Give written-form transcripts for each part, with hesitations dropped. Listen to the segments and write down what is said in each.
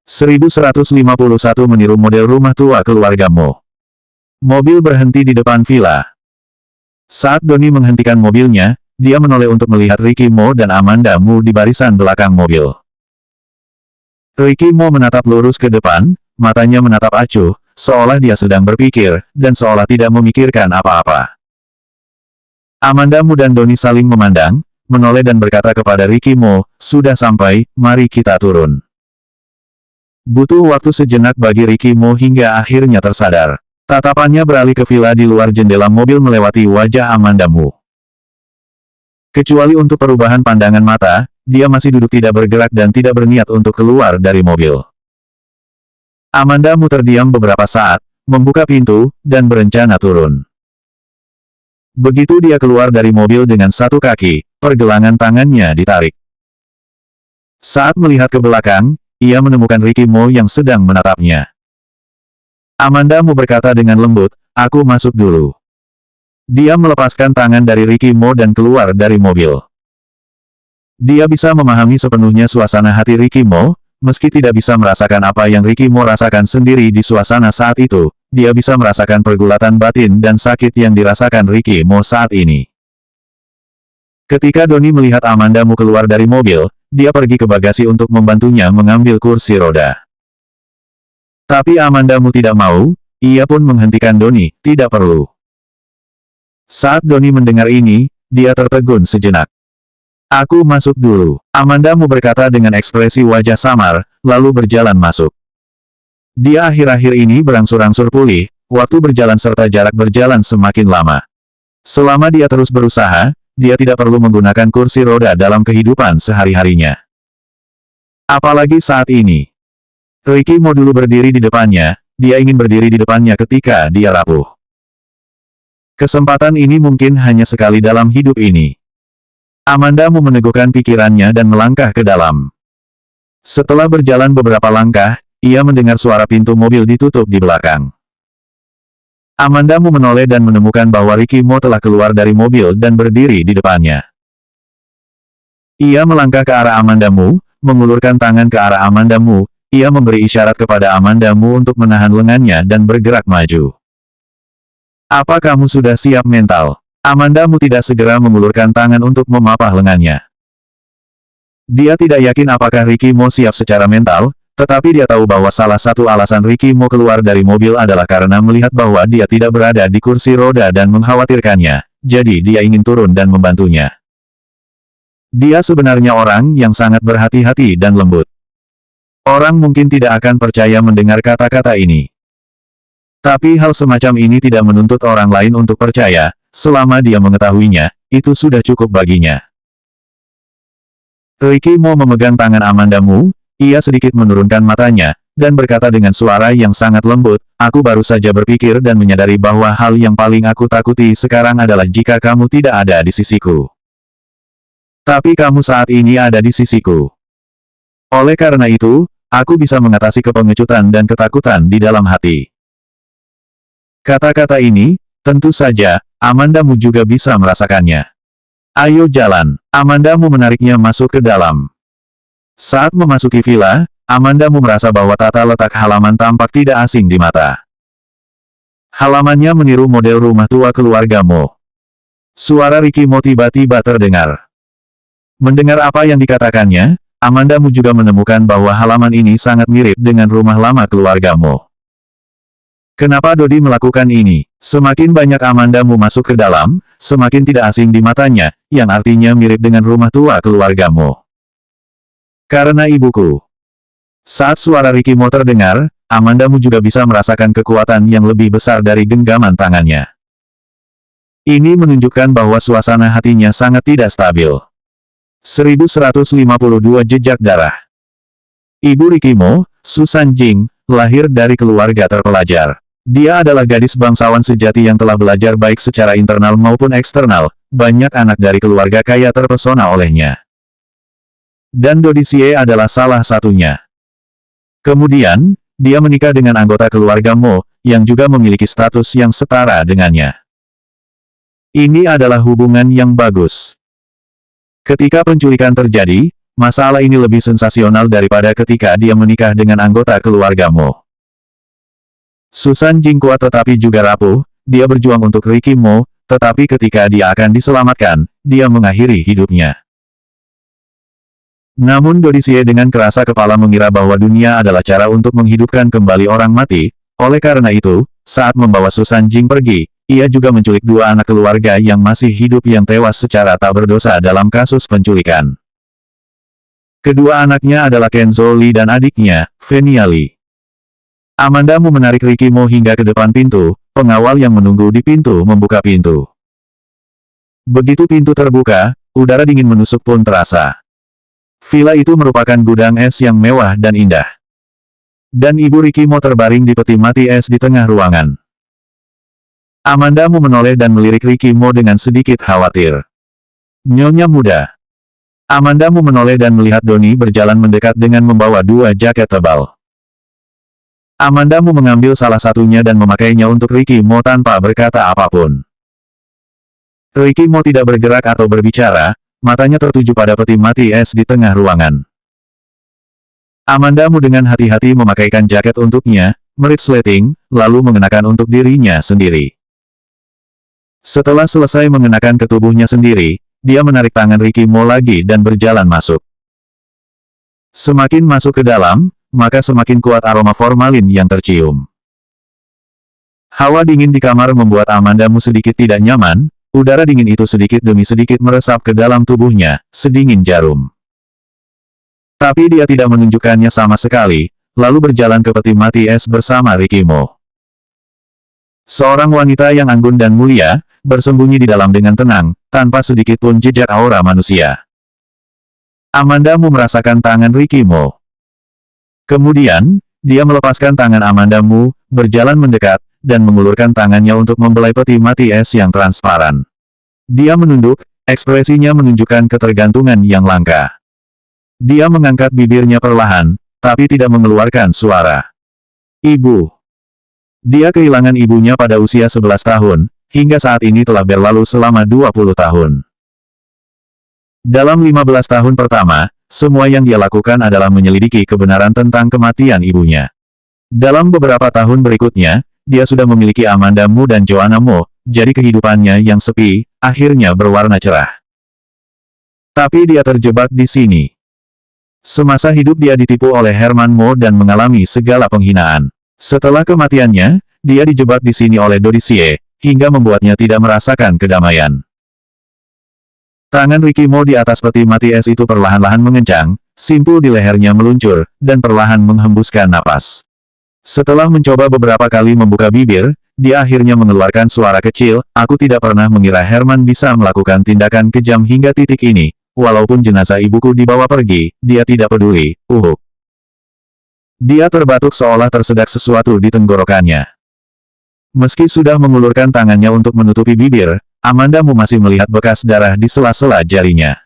1151 meniru model rumah tua keluarga Mo. Mobil berhenti di depan villa. Saat Donnie menghentikan mobilnya, dia menoleh untuk melihat Ricky Mo dan Amanda Mu di barisan belakang mobil. Ricky Mo menatap lurus ke depan, matanya menatap acuh, seolah dia sedang berpikir, dan seolah tidak memikirkan apa-apa. Amanda Mu dan Donnie saling memandang, menoleh dan berkata kepada Ricky Mo, "Sudah sampai, mari kita turun." Butuh waktu sejenak bagi Ricky Mo hingga akhirnya tersadar. Tatapannya beralih ke villa di luar jendela mobil melewati wajah Amanda Mu. Kecuali untuk perubahan pandangan mata, dia masih duduk tidak bergerak dan tidak berniat untuk keluar dari mobil. Amanda Mu terdiam beberapa saat, membuka pintu, dan berencana turun. Begitu dia keluar dari mobil dengan satu kaki, pergelangan tangannya ditarik. Saat melihat ke belakang, ia menemukan Ricky Mo yang sedang menatapnya. Amanda Mu berkata dengan lembut, "Aku masuk dulu." Dia melepaskan tangan dari Ricky Mo dan keluar dari mobil. Dia bisa memahami sepenuhnya suasana hati Ricky Mo, meski tidak bisa merasakan apa yang Ricky Mo rasakan sendiri di suasana saat itu, dia bisa merasakan pergulatan batin dan sakit yang dirasakan Ricky Mo saat ini. Ketika Donnie melihat Amanda Mu keluar dari mobil, dia pergi ke bagasi untuk membantunya mengambil kursi roda. Tapi Amanda Mu tidak mau, ia pun menghentikan Donnie, "Tidak perlu." Saat Donnie mendengar ini, dia tertegun sejenak. "Aku masuk dulu." Amanda Mu berkata dengan ekspresi wajah samar, lalu berjalan masuk. Dia akhir-akhir ini berangsur-angsur pulih, waktu berjalan serta jarak berjalan semakin lama. Selama dia terus berusaha, dia tidak perlu menggunakan kursi roda dalam kehidupan sehari-harinya. Apalagi saat ini. Ricky Mo dulu berdiri di depannya, dia ingin berdiri di depannya ketika dia rapuh. Kesempatan ini mungkin hanya sekali dalam hidup ini. Amanda Mu meneguhkan pikirannya dan melangkah ke dalam. Setelah berjalan beberapa langkah, ia mendengar suara pintu mobil ditutup di belakang. Amanda Mu menoleh dan menemukan bahwa Ricky Mo telah keluar dari mobil dan berdiri di depannya. Ia melangkah ke arah Amanda Mu, mengulurkan tangan ke arah Amanda Mu, ia memberi isyarat kepada Amanda Mu untuk menahan lengannya dan bergerak maju. "Apa kamu sudah siap mental?" Amanda Mu tidak segera mengulurkan tangan untuk memapah lengannya. Dia tidak yakin apakah Ricky Mo siap secara mental, tetapi dia tahu bahwa salah satu alasan Ricky Mo keluar dari mobil adalah karena melihat bahwa dia tidak berada di kursi roda dan mengkhawatirkannya, jadi dia ingin turun dan membantunya. Dia sebenarnya orang yang sangat berhati-hati dan lembut. Orang mungkin tidak akan percaya mendengar kata-kata ini. Tapi hal semacam ini tidak menuntut orang lain untuk percaya, selama dia mengetahuinya, itu sudah cukup baginya. Ricky Mo memegang tangan Amanda Mu, ia sedikit menurunkan matanya, dan berkata dengan suara yang sangat lembut, "Aku baru saja berpikir dan menyadari bahwa hal yang paling aku takuti sekarang adalah jika kamu tidak ada di sisiku. Tapi kamu saat ini ada di sisiku. Oleh karena itu, aku bisa mengatasi kepengecutan dan ketakutan di dalam hati." Kata-kata ini, tentu saja, Amanda Mu juga bisa merasakannya. "Ayo jalan." Amanda Mu menariknya masuk ke dalam. Saat memasuki villa, Amanda Mu merasa bahwa tata letak halaman tampak tidak asing di mata. Halamannya meniru model rumah tua keluarga Mo. Suara Ricky Mo tiba-tiba terdengar. Mendengar apa yang dikatakannya, Amanda Mu juga menemukan bahwa halaman ini sangat mirip dengan rumah lama keluarga Mo. Kenapa Dodi melakukan ini? Semakin banyak Amanda Mu masuk ke dalam, semakin tidak asing di matanya, yang artinya mirip dengan rumah tua keluarga Mo. "Karena ibuku." Saat suara Ricky Mo terdengar, Amanda Mu juga bisa merasakan kekuatan yang lebih besar dari genggaman tangannya. Ini menunjukkan bahwa suasana hatinya sangat tidak stabil. 1152 Jejak darah. Ibu Ricky Mo, Susan Jing, lahir dari keluarga terpelajar. Dia adalah gadis bangsawan sejati yang telah belajar baik secara internal maupun eksternal, banyak anak dari keluarga kaya terpesona olehnya. Dan Dodi Xie adalah salah satunya. Kemudian, dia menikah dengan anggota keluarga Mo, yang juga memiliki status yang setara dengannya. Ini adalah hubungan yang bagus. Ketika penculikan terjadi, masalah ini lebih sensasional daripada ketika dia menikah dengan anggota keluarga Mo. Susan Jing kuat tetapi juga rapuh, dia berjuang untuk Ricky Mo, tetapi ketika dia akan diselamatkan, dia mengakhiri hidupnya. Namun Dodisie dengan kerasa kepala mengira bahwa dunia adalah cara untuk menghidupkan kembali orang mati, oleh karena itu, saat membawa Susan Jing pergi, ia juga menculik dua anak keluarga yang masih hidup yang tewas secara tak berdosa dalam kasus penculikan. Kedua anaknya adalah Kenzo Lee dan adiknya, Venia Lee. Amanda Mu menarik Ricky Mo hingga ke depan pintu, pengawal yang menunggu di pintu membuka pintu. Begitu pintu terbuka, udara dingin menusuk pun terasa. Villa itu merupakan gudang es yang mewah dan indah. Dan ibu Ricky Mo terbaring di peti mati es di tengah ruangan. Amanda Mu menoleh dan melirik Ricky Mo dengan sedikit khawatir. Nyonya muda. Amanda Mu menoleh dan melihat Donnie berjalan mendekat dengan membawa dua jaket tebal. Amanda Mu mengambil salah satunya dan memakainya untuk Ricky Mo tanpa berkata apapun. Ricky Mo tidak bergerak atau berbicara, matanya tertuju pada peti mati es di tengah ruangan. Amanda Mu dengan hati-hati memakaikan jaket untuknya, merit-slating, lalu mengenakan untuk dirinya sendiri. Setelah selesai mengenakan ke tubuhnya sendiri, dia menarik tangan Ricky Mo lagi dan berjalan masuk. Semakin masuk ke dalam, maka semakin kuat aroma formalin yang tercium. Hawa dingin di kamar membuat Amanda Mu sedikit tidak nyaman, udara dingin itu sedikit demi sedikit meresap ke dalam tubuhnya, sedingin jarum. Tapi dia tidak menunjukkannya sama sekali, lalu berjalan ke peti mati es bersama Ricky Mo. Seorang wanita yang anggun dan mulia, bersembunyi di dalam dengan tenang, tanpa sedikit pun jejak aura manusia. Amanda Mu merasakan tangan Ricky Mo. Kemudian, dia melepaskan tangan Amanda Mu, berjalan mendekat, dan mengulurkan tangannya untuk membelai peti mati es yang transparan. Dia menunduk, ekspresinya menunjukkan ketergantungan yang langka. Dia mengangkat bibirnya perlahan, tapi tidak mengeluarkan suara. Ibu. Dia kehilangan ibunya pada usia 11 tahun, hingga saat ini telah berlalu selama 20 tahun. Dalam 15 tahun pertama, semua yang dia lakukan adalah menyelidiki kebenaran tentang kematian ibunya. Dalam beberapa tahun berikutnya, dia sudah memiliki Amanda Mu dan Joanna Mo, jadi kehidupannya yang sepi, akhirnya berwarna cerah. Tapi dia terjebak di sini. Semasa hidup dia ditipu oleh Herman Mo dan mengalami segala penghinaan. Setelah kematiannya, dia dijebak di sini oleh Dodisie, hingga membuatnya tidak merasakan kedamaian. Tangan Ricky Mo di atas peti mati es itu perlahan-lahan mengencang, simpul di lehernya meluncur, dan perlahan menghembuskan napas. Setelah mencoba beberapa kali membuka bibir, dia akhirnya mengeluarkan suara kecil, aku tidak pernah mengira Herman bisa melakukan tindakan kejam hingga titik ini, walaupun jenazah ibuku dibawa pergi, dia tidak peduli, uhuk. Dia terbatuk seolah tersedak sesuatu di tenggorokannya. Meski sudah mengulurkan tangannya untuk menutupi bibir, Amanda Mu masih melihat bekas darah di sela-sela jarinya.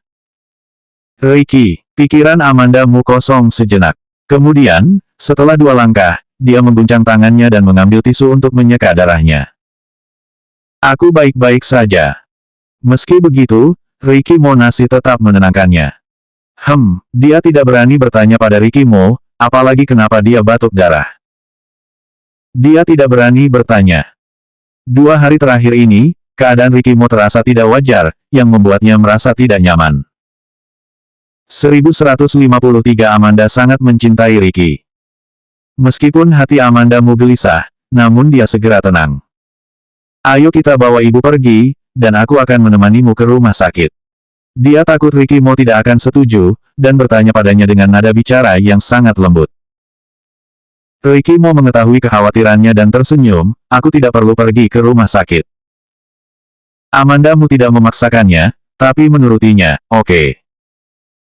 Ricky, pikiran Amanda Mu kosong sejenak. Kemudian, setelah 2 langkah, dia mengguncang tangannya dan mengambil tisu untuk menyeka darahnya. Aku baik-baik saja. Meski begitu, Ricky Mo masih tetap menenangkannya. Dia tidak berani bertanya pada Ricky Mo, apalagi kenapa dia batuk darah. Dia tidak berani bertanya. 2 hari terakhir ini, keadaan Ricky Mo terasa tidak wajar, yang membuatnya merasa tidak nyaman. 1153 Amanda sangat mencintai Ricky. Meskipun hati Amanda Mu gelisah, namun dia segera tenang. Ayo kita bawa ibu pergi, dan aku akan menemanimu ke rumah sakit. Dia takut Ricky Mo tidak akan setuju, dan bertanya padanya dengan nada bicara yang sangat lembut. Ricky Mo mengetahui kekhawatirannya dan tersenyum, aku tidak perlu pergi ke rumah sakit. Amanda Mu tidak memaksakannya, tapi menurutinya, oke.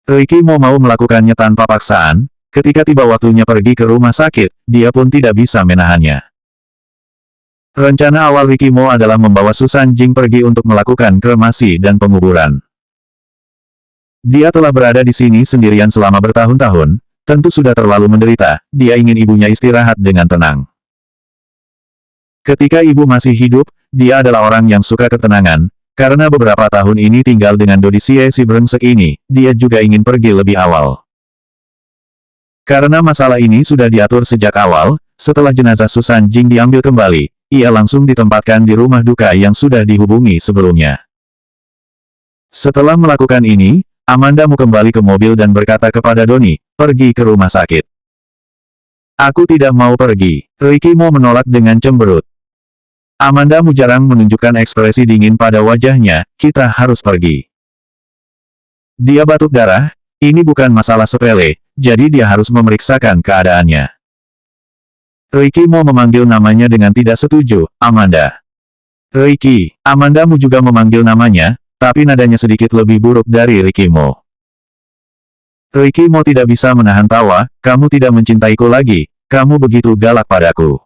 Ricky Mo mau melakukannya tanpa paksaan, ketika tiba waktunya pergi ke rumah sakit, dia pun tidak bisa menahannya. Rencana awal Ricky Mo adalah membawa Susan Jing pergi untuk melakukan kremasi dan penguburan. Dia telah berada di sini sendirian selama bertahun-tahun, tentu sudah terlalu menderita, dia ingin ibunya istirahat dengan tenang. Ketika ibu masih hidup, dia adalah orang yang suka ketenangan, Karena beberapa tahun ini tinggal dengan Dodisie si brengsek ini, dia juga ingin pergi lebih awal. Karena masalah ini sudah diatur sejak awal, setelah jenazah Susan Jing diambil kembali, ia langsung ditempatkan di rumah duka yang sudah dihubungi sebelumnya. Setelah melakukan ini, Amanda Mu kembali ke mobil dan berkata kepada Donnie, pergi ke rumah sakit. Aku tidak mau pergi. Ricky Mo menolak dengan cemberut. Amanda Mu jarang menunjukkan ekspresi dingin pada wajahnya, kita harus pergi. Dia batuk darah, ini bukan masalah sepele, jadi dia harus memeriksakan keadaannya. Ricky Mo memanggil namanya dengan tidak setuju, Amanda. Ricky, Amanda Mu juga memanggil namanya, tapi nadanya sedikit lebih buruk dari Ricky Mo. Ricky Mo tidak bisa menahan tawa, kamu tidak mencintaiku lagi, kamu begitu galak padaku.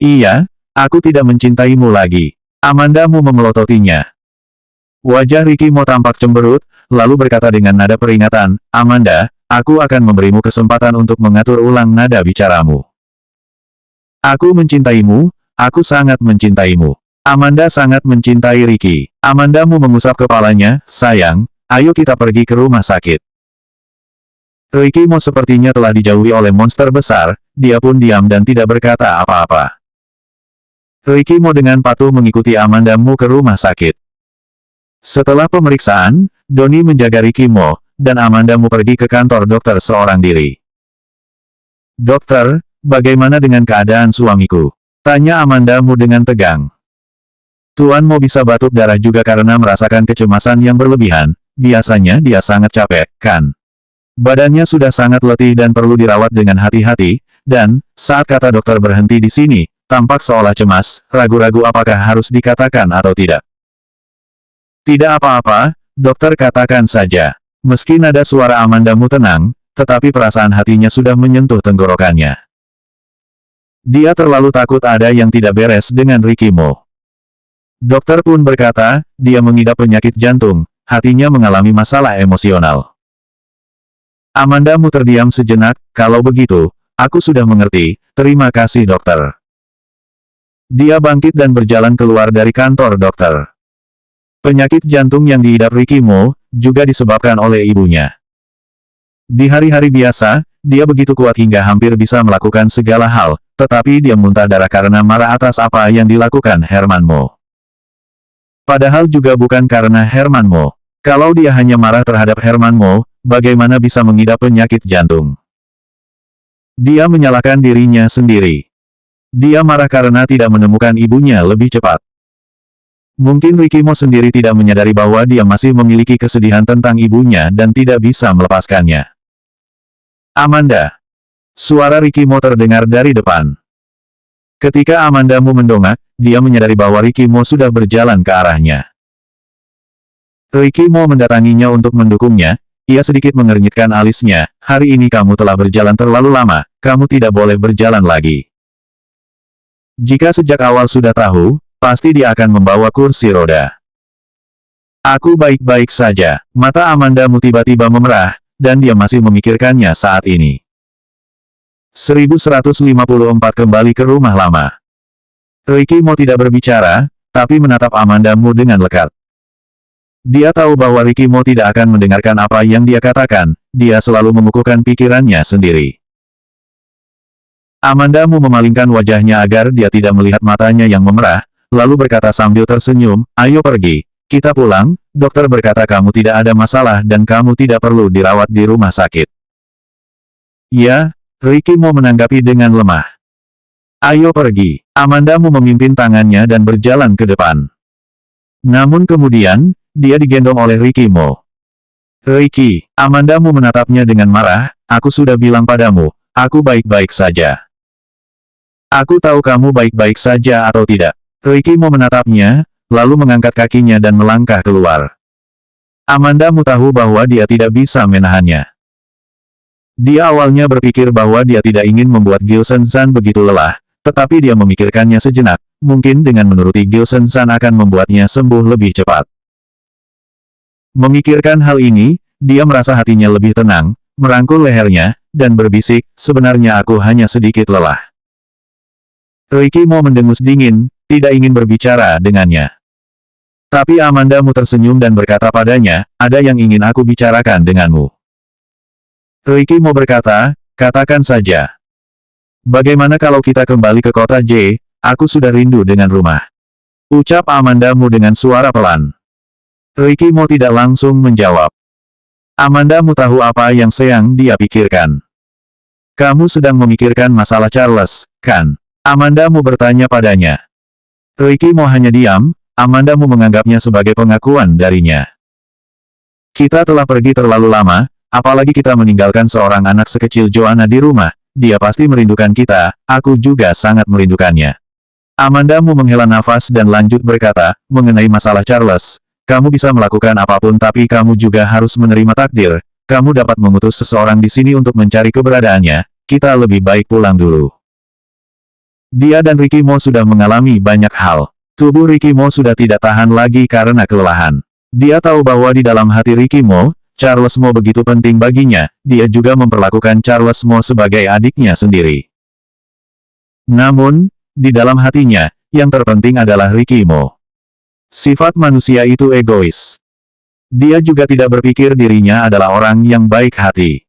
Iya, aku tidak mencintaimu lagi. Amanda Mu memelototinya. Wajah Ricky Mo tampak cemberut, lalu berkata dengan nada peringatan, Amanda, aku akan memberimu kesempatan untuk mengatur ulang nada bicaramu. Aku mencintaimu, aku sangat mencintaimu. Amanda sangat mencintai Ricky. Amanda Mu mengusap kepalanya, sayang, ayo kita pergi ke rumah sakit. Ricky Mo sepertinya telah dijauhi oleh monster besar, dia pun diam dan tidak berkata apa-apa. Ricky Mo dengan patuh mengikuti Amanda Mu ke rumah sakit. Setelah pemeriksaan, Donnie menjaga Ricky Mo, dan Amanda Mu pergi ke kantor dokter seorang diri. Dokter, bagaimana dengan keadaan suamiku? Tanya Amanda Mu dengan tegang. Tuan Mo bisa batuk darah juga karena merasakan kecemasan yang berlebihan, biasanya dia sangat capek, kan? Badannya sudah sangat letih dan perlu dirawat dengan hati-hati, dan, saat kata dokter berhenti di sini, tampak seolah cemas, ragu-ragu apakah harus dikatakan atau tidak. Tidak apa-apa, dokter katakan saja. Meski nada suara Amanda Mu tenang, tetapi perasaan hatinya sudah menyentuh tenggorokannya. Dia terlalu takut ada yang tidak beres dengan Ricky Mo. Dokter pun berkata, dia mengidap penyakit jantung, hatinya mengalami masalah emosional. Amanda Mu terdiam sejenak, kalau begitu, aku sudah mengerti, terima kasih dokter. Dia bangkit dan berjalan keluar dari kantor dokter. Penyakit jantung yang diidap Ricky Mo, juga disebabkan oleh ibunya. Di hari-hari biasa, dia begitu kuat hingga hampir bisa melakukan segala hal, tetapi dia muntah darah karena marah atas apa yang dilakukan Herman Mo. Padahal juga bukan karena Herman Mo. Kalau dia hanya marah terhadap Herman Mo, bagaimana bisa mengidap penyakit jantung? Dia menyalahkan dirinya sendiri. Dia marah karena tidak menemukan ibunya lebih cepat. Mungkin Ricky Mo sendiri tidak menyadari bahwa dia masih memiliki kesedihan tentang ibunya dan tidak bisa melepaskannya. Amanda. Suara Ricky Mo terdengar dari depan. Ketika Amanda Mu mendongak, dia menyadari bahwa Ricky Mo sudah berjalan ke arahnya. Ricky Mo mendatanginya untuk mendukungnya, ia sedikit mengernyitkan alisnya, hari ini kamu telah berjalan terlalu lama, kamu tidak boleh berjalan lagi. Jika sejak awal sudah tahu, pasti dia akan membawa kursi roda. Aku baik-baik saja, mata Amanda Mu tiba-tiba memerah, dan dia masih memikirkannya saat ini. 1154 kembali ke rumah lama. Ricky Mo tidak berbicara, tapi menatap Amanda Mu dengan lekat. Dia tahu bahwa Ricky Mo tidak akan mendengarkan apa yang dia katakan, dia selalu mengukuhkan pikirannya sendiri. Amanda Mu memalingkan wajahnya agar dia tidak melihat matanya yang memerah, lalu berkata sambil tersenyum, ayo pergi, kita pulang, dokter berkata kamu tidak ada masalah dan kamu tidak perlu dirawat di rumah sakit. Ya, Ricky Mo menanggapi dengan lemah. Ayo pergi, Amanda Mu memimpin tangannya dan berjalan ke depan. Namun kemudian, dia digendong oleh Ricky Mo. Ricky, Amanda Mu menatapnya dengan marah, aku sudah bilang padamu, aku baik-baik saja. Aku tahu kamu baik-baik saja atau tidak. Ricky Mo menatapnya, lalu mengangkat kakinya dan melangkah keluar. Amanda Mu tahu bahwa dia tidak bisa menahannya. Dia awalnya berpikir bahwa dia tidak ingin membuat Gilson Zan begitu lelah, tetapi dia memikirkannya sejenak, mungkin dengan menuruti Gilson Zan akan membuatnya sembuh lebih cepat. Memikirkan hal ini, dia merasa hatinya lebih tenang, merangkul lehernya, dan berbisik, sebenarnya aku hanya sedikit lelah. Ricky Mo mendengus dingin, tidak ingin berbicara dengannya. Tapi Amanda Mu tersenyum dan berkata padanya, ada yang ingin aku bicarakan denganmu. Ricky Mo berkata, katakan saja. Bagaimana kalau kita kembali ke kota J, aku sudah rindu dengan rumah. Ucap Amanda Mu dengan suara pelan. Ricky Mo tidak langsung menjawab. Amanda Mu tahu apa yang sedang dia pikirkan. Kamu sedang memikirkan masalah Charles, kan? Amanda Mu bertanya padanya. Ricky Mo hanya diam, Amanda Mu menganggapnya sebagai pengakuan darinya. Kita telah pergi terlalu lama, apalagi kita meninggalkan seorang anak sekecil Joanna di rumah, dia pasti merindukan kita, aku juga sangat merindukannya. Amanda Mu menghela nafas dan lanjut berkata, mengenai masalah Charles, kamu bisa melakukan apapun tapi kamu juga harus menerima takdir, kamu dapat mengutus seseorang di sini untuk mencari keberadaannya, kita lebih baik pulang dulu. Dia dan Ricky Mo sudah mengalami banyak hal. Tubuh Ricky Mo sudah tidak tahan lagi karena kelelahan. Dia tahu bahwa di dalam hati Ricky Mo, Charles Mo begitu penting baginya, dia juga memperlakukan Charles Mo sebagai adiknya sendiri. Namun, di dalam hatinya, yang terpenting adalah Ricky Mo. Sifat manusia itu egois. Dia juga tidak berpikir dirinya adalah orang yang baik hati.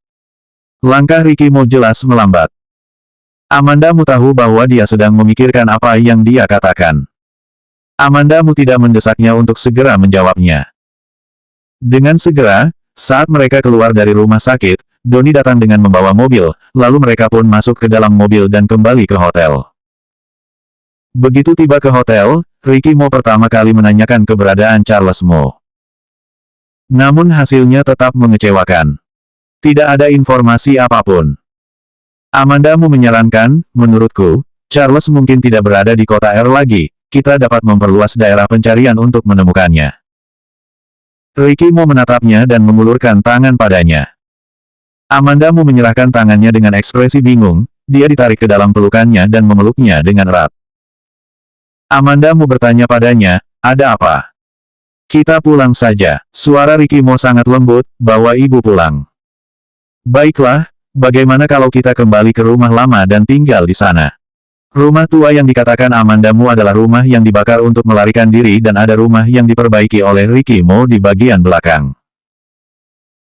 Langkah Ricky Mo jelas melambat. Amanda Mu tahu bahwa dia sedang memikirkan apa yang dia katakan. Amanda Mu tidak mendesaknya untuk segera menjawabnya. Dengan segera, saat mereka keluar dari rumah sakit, Donnie datang dengan membawa mobil, lalu mereka pun masuk ke dalam mobil dan kembali ke hotel. Begitu tiba ke hotel, Ricky Mo pertama kali menanyakan keberadaan Charles Mo. Namun hasilnya tetap mengecewakan. Tidak ada informasi apapun. Amanda Mu menyarankan, menurutku, Charles mungkin tidak berada di kota R lagi, kita dapat memperluas daerah pencarian untuk menemukannya. Ricky Mo menatapnya dan mengulurkan tangan padanya. Amanda Mu menyerahkan tangannya dengan ekspresi bingung, dia ditarik ke dalam pelukannya dan memeluknya dengan erat. Amanda Mu bertanya padanya, ada apa? Kita pulang saja. Suara Ricky Mo sangat lembut, bawa ibu pulang. Baiklah, bagaimana kalau kita kembali ke rumah lama dan tinggal di sana? Rumah tua yang dikatakan Amanda Mu adalah rumah yang dibakar untuk melarikan diri dan ada rumah yang diperbaiki oleh Ricky Mo di bagian belakang.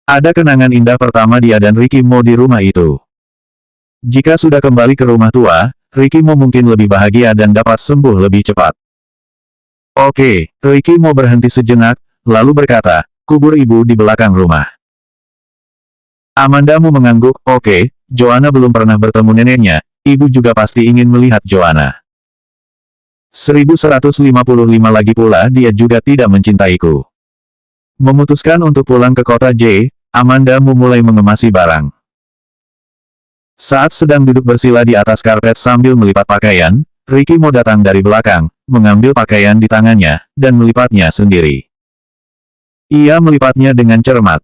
Ada kenangan indah pertama dia dan Ricky Mo di rumah itu. Jika sudah kembali ke rumah tua, Ricky Mo mungkin lebih bahagia dan dapat sembuh lebih cepat. Oke, Ricky Mo berhenti sejenak, lalu berkata, kubur ibu di belakang rumah. Amanda Mu mengangguk, oke, Joanna belum pernah bertemu neneknya, ibu juga pasti ingin melihat Joanna. 1155 lagi pula dia juga tidak mencintaiku. Memutuskan untuk pulang ke kota J, Amanda Mu mulai mengemasi barang. Saat sedang duduk bersila di atas karpet sambil melipat pakaian, Ricky Mo datang dari belakang, mengambil pakaian di tangannya, dan melipatnya sendiri. Ia melipatnya dengan cermat.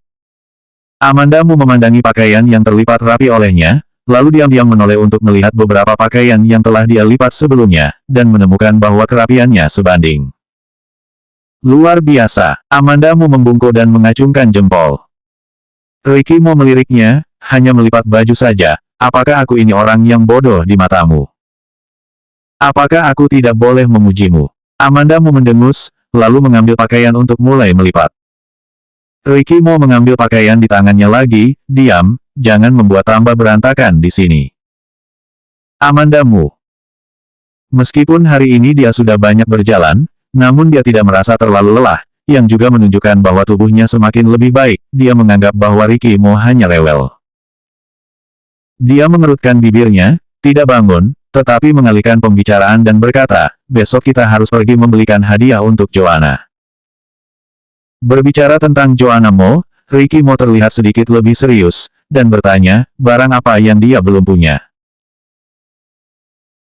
Amanda Mu memandangi pakaian yang terlipat rapi olehnya, lalu diam-diam menoleh untuk melihat beberapa pakaian yang telah dia lipat sebelumnya, dan menemukan bahwa kerapiannya sebanding. Luar biasa, Amanda Mu membungkuk dan mengacungkan jempol. Ricky Mo meliriknya, hanya melipat baju saja, apakah aku ini orang yang bodoh di matamu? Apakah aku tidak boleh memujimu? Amanda Mu mendengus, lalu mengambil pakaian untuk mulai melipat. Ricky Mo mengambil pakaian di tangannya lagi, diam, jangan membuat tambah berantakan di sini. Amanda Mu. Meskipun hari ini dia sudah banyak berjalan, namun dia tidak merasa terlalu lelah, yang juga menunjukkan bahwa tubuhnya semakin lebih baik, dia menganggap bahwa Ricky Mo hanya rewel. Dia mengerutkan bibirnya, tidak bangun, tetapi mengalihkan pembicaraan dan berkata, besok kita harus pergi membelikan hadiah untuk Joanna. Berbicara tentang Joanna Mo, Ricky Mo terlihat sedikit lebih serius, dan bertanya, barang apa yang dia belum punya.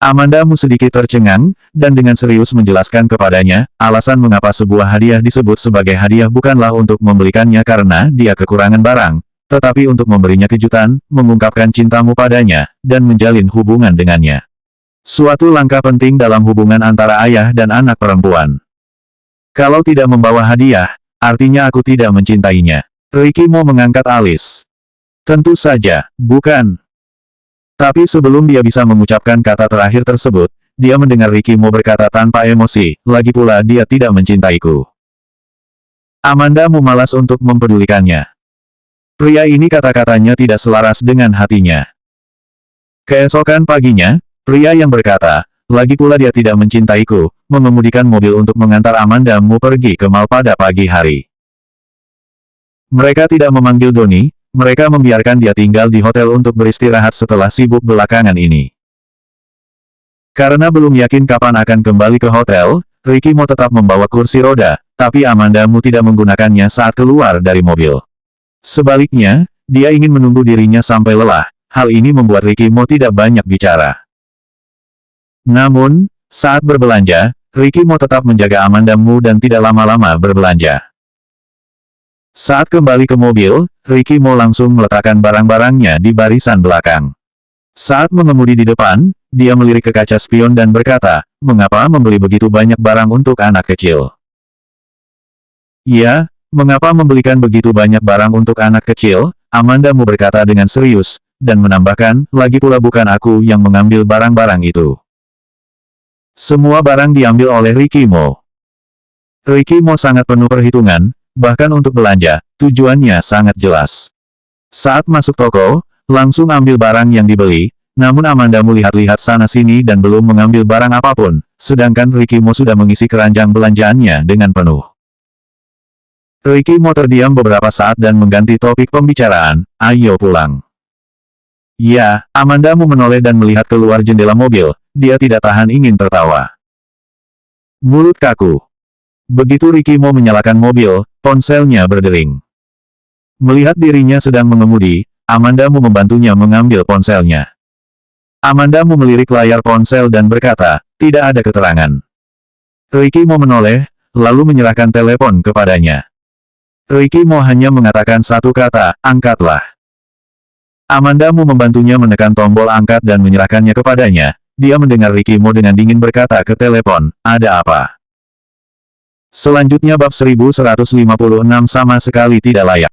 Amanda Mu sedikit tercengang, dan dengan serius menjelaskan kepadanya, alasan mengapa sebuah hadiah disebut sebagai hadiah bukanlah untuk membelikannya karena dia kekurangan barang, tetapi untuk memberinya kejutan, mengungkapkan cintamu padanya, dan menjalin hubungan dengannya. Suatu langkah penting dalam hubungan antara ayah dan anak perempuan. Kalau tidak membawa hadiah, artinya aku tidak mencintainya. Ricky Mo mengangkat alis. Tentu saja, bukan. Tapi sebelum dia bisa mengucapkan kata terakhir tersebut, dia mendengar Ricky Mo berkata tanpa emosi, lagi pula dia tidak mencintaiku. Amanda malas untuk mempedulikannya. Pria ini kata-katanya tidak selaras dengan hatinya. Keesokan paginya, pria yang berkata, lagi pula dia tidak mencintaiku, mengemudikan mobil untuk mengantar Amanda pergi ke mall pada pagi hari. Mereka tidak memanggil Donnie, mereka membiarkan dia tinggal di hotel untuk beristirahat setelah sibuk belakangan ini. Karena belum yakin kapan akan kembali ke hotel, Ricky mau tetap membawa kursi roda, tapi Amanda tidak menggunakannya saat keluar dari mobil. Sebaliknya, dia ingin menunggu dirinya sampai lelah, hal ini membuat Ricky tidak banyak bicara. Namun, saat berbelanja, Ricky tetap menjaga Amanda dan tidak lama-lama berbelanja. Saat kembali ke mobil, Ricky langsung meletakkan barang-barangnya di barisan belakang. Saat mengemudi di depan, dia melirik ke kaca spion dan berkata, mengapa membeli begitu banyak barang untuk anak kecil? Ya, mengapa membelikan begitu banyak barang untuk anak kecil? Amanda berkata dengan serius, dan menambahkan, lagi pula bukan aku yang mengambil barang-barang itu. Semua barang diambil oleh Ricky Mo. Ricky sangat penuh perhitungan, bahkan untuk belanja, tujuannya sangat jelas. Saat masuk toko, langsung ambil barang yang dibeli, namun Amanda lihat-lihat sana-sini dan belum mengambil barang apapun, sedangkan Ricky sudah mengisi keranjang belanjaannya dengan penuh. Ricky terdiam beberapa saat dan mengganti topik pembicaraan, ayo pulang. Ya, Amanda menoleh dan melihat keluar jendela mobil, dia tidak tahan ingin tertawa. Mulut kaku. Begitu Ricky menyalakan mobil, ponselnya berdering. Melihat dirinya sedang mengemudi, Amanda membantunya mengambil ponselnya. Amanda melirik layar ponsel dan berkata, tidak ada keterangan. Ricky menoleh, lalu menyerahkan telepon kepadanya. Ricky hanya mengatakan satu kata, angkatlah. Amanda membantunya menekan tombol angkat dan menyerahkannya kepadanya. Dia mendengar Ricky dengan dingin berkata ke telepon, ada apa? Selanjutnya bab 1156 sama sekali tidak layak.